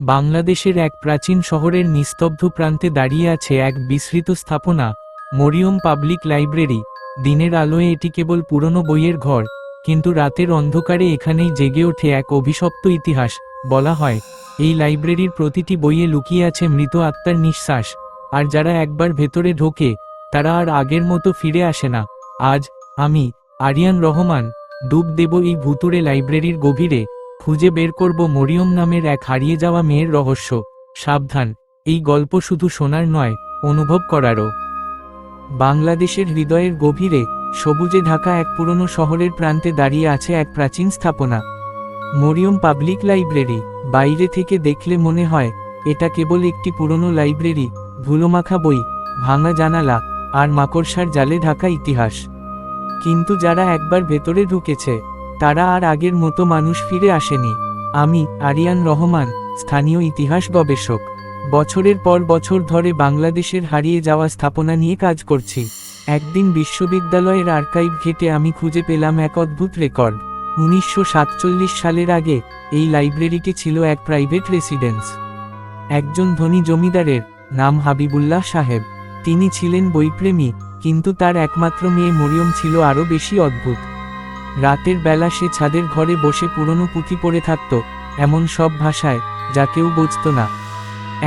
বাংলাদেশের এক প্রাচীন শহরের নিস্তব্ধ প্রান্তে দাঁড়িয়ে আছে এক বিস্মৃত স্থাপনা, মরিয়ম পাবলিক লাইব্রেরি। দিনের আলোয় এটি কেবল পুরনো বইয়ের ঘর, কিন্তু রাতের অন্ধকারে এখানেই জেগে ওঠে এক অভিশপ্ত ইতিহাস। বলা হয়, এই লাইব্রেরির প্রতিটি বইয়ে লুকিয়ে আছে মৃত আত্মার নিঃশ্বাস, আর যারা একবার ভেতরে ঢোকে তারা আর আগের মতো ফিরে আসে না। আজ আমি, আরিয়ান রহমান, ডুব দেব এই ভুতুড়ে লাইব্রেরির গভীরে, খুঁজে বের করব মরিয়ম নামের এক হারিয়ে যাওয়া মেয়ের রহস্য। সাবধান, এই গল্প শুধু শোনার নয়, অনুভব করারও। বাংলাদেশের হৃদয়ের গভীরে, সবুজে ঢাকা এক পুরনো শহরের প্রান্তে দাঁড়িয়ে আছে এক প্রাচীন স্থাপনা, মরিয়ম পাবলিক লাইব্রেরি। বাইরে থেকে দেখলে মনে হয় এটা কেবল একটি পুরনো লাইব্রেরি, ধুলোমাখা বই, ভাঙা জানালা, আর মাকড়সার জালে ঢাকা ইতিহাস। কিন্তু যারা একবার ভেতরে ঢুকেছে তারা আর আগের মতো মানুষ ফিরে আসেনি। আমি, আরিয়ান রহমান, স্থানীয় ইতিহাস গবেষক, বছরের পর বছর ধরে বাংলাদেশের হারিয়ে যাওয়া স্থাপনা নিয়ে কাজ করছি। একদিন বিশ্ববিদ্যালয়ের আর্কাইভ ঘেঁটে আমি খুঁজে পেলাম এক অদ্ভুত রেকর্ড। 1947 সালের আগে এই লাইব্রেরিটি ছিল এক প্রাইভেট রেসিডেন্স। একজন ধনী জমিদারের, নাম হাবিবুল্লাহ সাহেব। তিনি ছিলেন বইপ্রেমী, কিন্তু তার একমাত্র মেয়ে মরিয়ম ছিল আরও বেশি অদ্ভুত। রাতের বেলা সে ছাদের ঘরে বসে পুরনো পুঁথি পড়ে থাকত, এমন সব ভাষায় যা কেউ বুঝত না।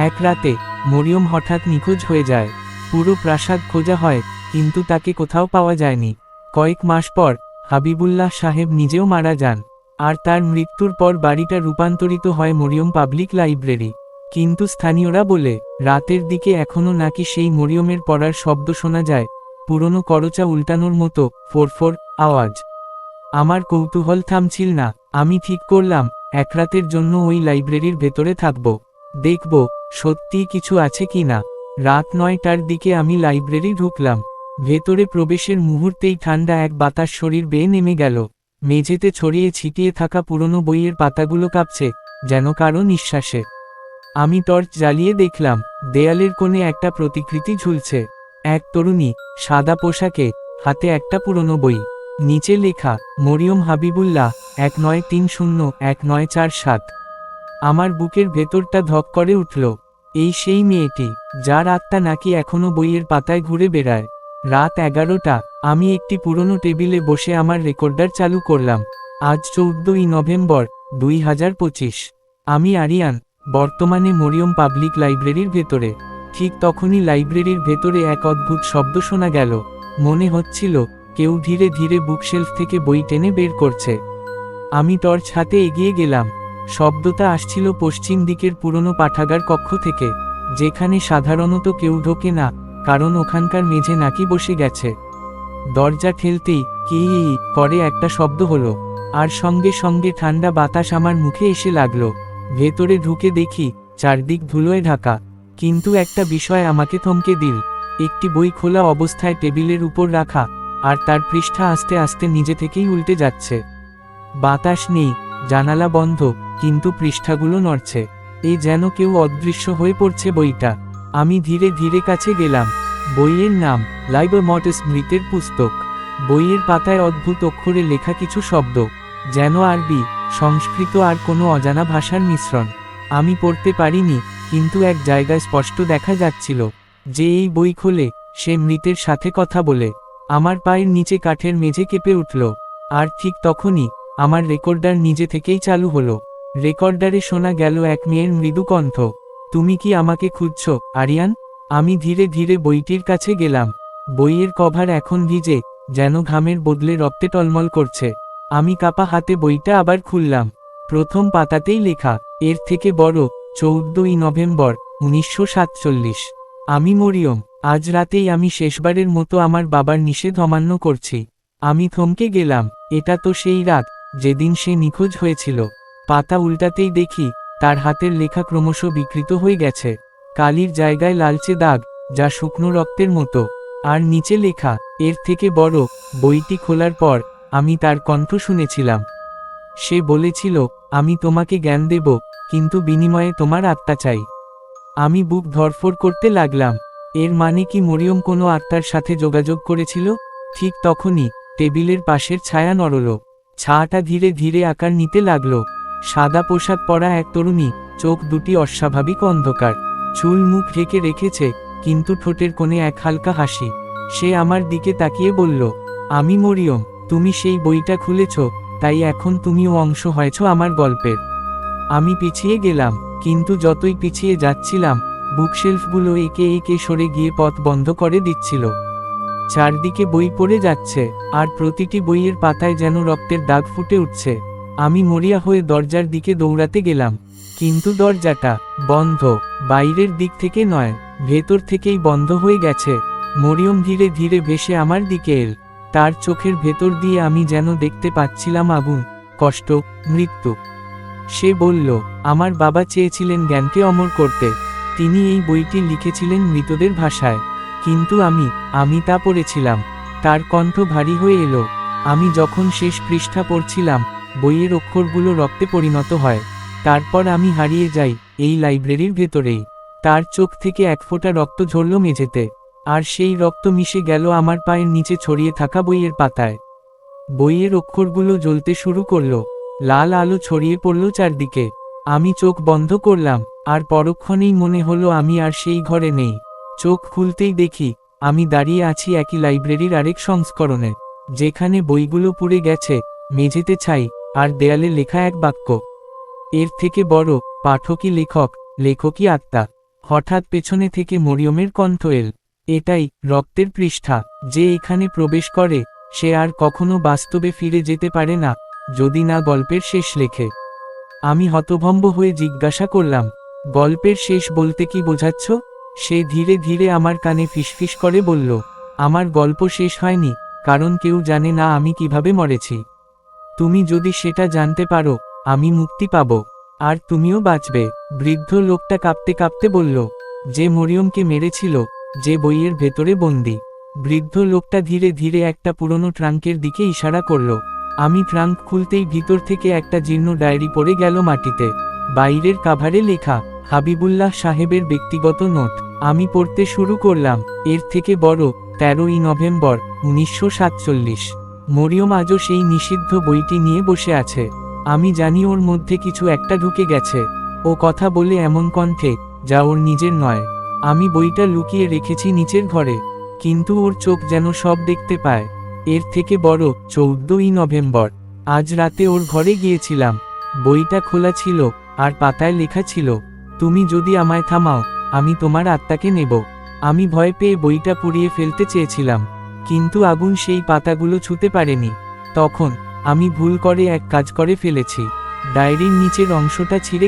এক রাতে মরিয়ম হঠাৎ নিখোঁজ হয়ে যায়। পুরো প্রাসাদ খোঁজা হয়, কিন্তু তাকে কোথাও পাওয়া যায়নি। কয়েক মাস পর হাবিবুল্লাহ সাহেব নিজেও মারা যান, আর তার মৃত্যুর পর বাড়িটা রূপান্তরিত হয় মরিয়ম পাবলিক লাইব্রেরি। কিন্তু স্থানীয়রা বলে, রাতের দিকে এখনও নাকি সেই মরিয়মের পড়ার শব্দ শোনা যায়, পুরনো করচা উল্টানোর মতো ফোরফোর আওয়াজ। আমার কৌতূহল থামছিল না। আমি ঠিক করলাম এক রাতের জন্য ওই লাইব্রেরির ভেতরে থাকব, দেখব সত্যিই কিছু আছে কি না। রাত 9টার দিকে আমি লাইব্রেরি ঢুকলাম। ভেতরে প্রবেশের মুহূর্তেই ঠান্ডা এক বাতাস শরীর বেয়ে নেমে গেল। মেঝেতে ছড়িয়ে ছিটিয়ে থাকা পুরনো বইয়ের পাতাগুলো কাঁপছে, যেন কারো নিঃশ্বাসে। আমি টর্চ জ্বালিয়ে দেখলাম, দেয়ালের কোণে একটা প্রতিকৃতি ঝুলছে। এক তরুণী, সাদা পোশাকে, হাতে একটা পুরনো বই। নিচে লেখা, মরিয়ম হাবিবুল্লাহ, 1930-1947। আমার বুকের ভেতরটা ধক করে উঠল। এই সেই মেয়েটি, যার আত্মা নাকি এখনো বইয়ের পাতায় ঘুরে বেড়ায়। রাত 11টা, আমি একটি পুরনো টেবিলে বসে আমার রেকর্ডার চালু করলাম। আজ 14ই নভেম্বর, 2025। আমি আরিয়ান, বর্তমানে মরিয়ম পাবলিক লাইব্রেরির ভেতরে। ঠিক তখনই লাইব্রেরির ভেতরে এক অদ্ভুত শব্দ শোনা গেল। মনে হচ্ছিল কেউ ধীরে ধীরে বুকশেলফ থেকে বই টেনে বের করছে। আমি টর্চ হাতে এগিয়ে গেলাম। শব্দটা আসছিল পশ্চিম দিকের পুরনো পাঠাগার কক্ষ থেকে, যেখানে সাধারণত কেউ ঢোকে না, কারণ ওখানকার মেঝে নাকি বসে গেছে। দরজা ঠেলতেই কি করে একটা শব্দ হলো, আর সঙ্গে সঙ্গে ঠান্ডা বাতাস আমার মুখে এসে লাগলো। ভেতরে ঢুকে দেখি চারদিক ধুলোয় ঢাকা, কিন্তু একটা বিষয় আমাকে থমকে দিল। একটি বই খোলা অবস্থায় টেবিলের উপর রাখা, আর তার পৃষ্ঠা আস্তে আস্তে নিজে থেকেই উল্টে যাচ্ছে। বাতাস নেই, জানালা বন্ধ, কিন্তু পৃষ্ঠাগুলো নড়ছে। এই যেন কেউ অদৃশ্য হয়ে পড়ছে বইটা। আমি ধীরে ধীরে কাছে গেলাম। বইয়ের নাম, লাইব মর্টিস, মৃতের পুস্তক। বইয়ের পাতায় অদ্ভুত অক্ষরে লেখা কিছু শব্দ, যেন আরবি, সংস্কৃত আর কোনো অজানা ভাষার মিশ্রণ। আমি পড়তে পারিনি, কিন্তু এক জায়গায় স্পষ্ট দেখা যাচ্ছিল যে এই বই খোলে সে মৃতের সাথে কথা বলে। আমার পায়ের নিচে কাঠের মেঝে কেঁপে উঠল। আর ঠিক তখনই আমার রেকর্ডার নিজে থেকেই চালু হলো। রেকর্ডারে শোনা গেল এক মেয়ের মৃদু কণ্ঠ, তুমি কি আমাকে খুঁজছ, আরিয়ান? আমি ধীরে ধীরে বইটির কাছে গেলাম। বইয়ের কভার এখন ভিজে, যেন ঘামের বদলে রক্তে টলমল করছে। আমি কাপা হাতে বইটা আবার খুললাম। প্রথম পাতাতেই লেখা, এর থেকে বড়, 14ই নভেম্বর, 1947। আমি মরিয়ম, আজ রাতেই আমি শেষবারের মতো আমার বাবার নিষেধ অমান্য করছি। আমি থমকে গেলাম। এটা তো সেই রাত যেদিন সে নিখোঁজ হয়েছিল। পাতা উল্টাতেই দেখি তার হাতের লেখা ক্রমশ বিকৃত হয়ে গেছে। কালির জায়গায় লালচে দাগ, যা শুকনো রক্তের মতো। আর নিচে লেখা, এর থেকে বড়। বইটি খোলার পর আমি তার কণ্ঠ শুনেছিলাম। সে বলেছিল, আমি তোমাকে জ্ঞান দেব, কিন্তু বিনিময়ে তোমার আত্মা চাই। আমি বুক ধড়ফড় করতে লাগলাম। এর মানে কি মরিয়ম কোনো আত্মার সাথে যোগাযোগ করেছিল? ঠিক তখনই টেবিলের পাশের ছায়া নড়ল। ছায়াটা ধীরে ধীরে আকার নিতে লাগলো। সাদা পোশাক পরা এক তরুণী, চোখ দুটি অস্বাভাবিক অন্ধকার, চুল মুখ ঢেকে রেখেছে, কিন্তু ঠোঁটের কোণে এক হালকা হাসি। সে আমার দিকে তাকিয়ে বলল, আমি মরিয়ম, তুমি সেই বইটা খুলেছ, তাই এখন তুমিও অংশ হয়েছ আমার গল্পের। আমি পিছিয়ে গেলাম, কিন্তু যতই পিছিয়ে যাচ্ছিলাম, বুকশেলফগুলো একে একে সরে গিয়ে পথ বন্ধ করে দিচ্ছিল। চারদিকে বই পড়ে যাচ্ছে, আর প্রতিটি বইয়ের পাতায় যেন রক্তের দাগ ফুটে উঠছে। আমি মরিয়া হয়ে দরজার দিকে দৌড়াতে গেলাম, কিন্তু দরজাটা বন্ধ, বাইরের দিক থেকে নয়, ভেতর থেকেই বন্ধ হয়ে গেছে। মরিয়ম ধীরে ধীরে ভেসে আমার দিকে এল। তার চোখের ভেতর দিয়ে আমি যেন দেখতে পাচ্ছিলাম আগুন, কষ্ট, মৃত্যু। সে বলল, আমার বাবা চেয়েছিলেন জ্ঞানকে অমর করতে, তিনি এই বইটি লিখেছিলেন মৃতদের ভাষায়, কিন্তু আমি তা পড়েছিলাম। তার কণ্ঠ ভারী হয়ে এলো। আমি যখন শেষ পৃষ্ঠা পড়ছিলাম, বইয়ের অক্ষরগুলো রক্তে পরিণত হয়। তারপর আমি হারিয়ে যাই এই লাইব্রেরির ভেতরেই। তার চোখ থেকে এক ফোঁটা রক্ত ঝরল মেঝেতে, আর সেই রক্ত মিশে গেল আমার পায়ের নিচে ছড়িয়ে থাকা বইয়ের পাতায়। বইয়ের অক্ষরগুলো জ্বলতে শুরু করলো, লাল আলো ছড়িয়ে পড়ল চারদিকে। আমি চোখ বন্ধ করলাম, আর পরক্ষণেই মনে হলো আমি আর সেই ঘরে নেই। চোখ খুলতেই দেখি আমি দাঁড়িয়ে আছি একই লাইব্রেরির আরেক সংস্করণে, যেখানে বইগুলো পুড়ে গেছে, মেঝেতে ছাই, আর দেয়ালে লেখা এক বাক্য, এর থেকে বড় পাঠকই লেখক, লেখকই আত্মা। হঠাৎ পেছনে থেকে মরিয়মের কণ্ঠ এল, এটাই রক্তের পৃষ্ঠা, যে এখানে প্রবেশ করে সে আর কখনো বাস্তবে ফিরে যেতে পারে না, যদি না গল্পের শেষ লেখে। আমি হতভম্ব হয়ে জিজ্ঞাসা করলাম, গল্পের শেষ বলতে কি বোঝাচ্ছ? সে ধীরে ধীরে আমার কানে ফিসফিস করে বলল, আমার গল্প শেষ হয়নি, কারণ কেউ জানে না আমি কিভাবে মরেছি। তুমি যদি সেটা জানতে পারো, আমি মুক্তি পাব, আর তুমিও বাঁচবে। বৃদ্ধ লোকটা কাঁপতে কাঁপতে বলল, যে মরিয়মকে মেরেছিল, যে বইয়ের ভেতরে বন্দি। বৃদ্ধ লোকটা ধীরে ধীরে একটা পুরনো ট্রাঙ্কের দিকে ইশারা করল। আমি ট্রাঙ্ক খুলতেই ভিতর থেকে একটা জীর্ণ ডায়েরি পড়ে গেল মাটিতে। বাইরের কাভারে লেখা, হাবিবুল্লাহ সাহেবের ব্যক্তিগত নোট। আমি পড়তে শুরু করলাম, এর থেকে বড়, 13ই নভেম্বর 1947। মরিয়ম আজও সেই নিষিদ্ধ বইটি নিয়ে বসে আছে। আমি জানি ওর মধ্যে কিছু একটা ঢুকে গেছে। ও কথা বলে এমন কণ্ঠে, যা ওর নিজের নয়। আমি বইটা লুকিয়ে রেখেছি নিচের ঘরে, কিন্তু ওর চোখ যেন সব দেখতে পায়। এর থেকে বড়, 14ই নভেম্বর। আজ রাতে ওর ঘরে গিয়েছিলাম। বইটা খোলা ছিল, আর পাতায় লেখা ছিল, তুমি যদি আমায় থামাও, আমি তোমার আত্মাকে নেব। আমি ভয় পেয়ে বইটা পুড়িয়ে ফেলতে চেয়েছিলাম, কিন্তু আগুন সেই পাতাগুলো ছুঁতে পারেনি। তখন আমি ভুল করে এক কাজ করে ফেলেছি। ডায়েরির নিচের অংশটা ছিঁড়ে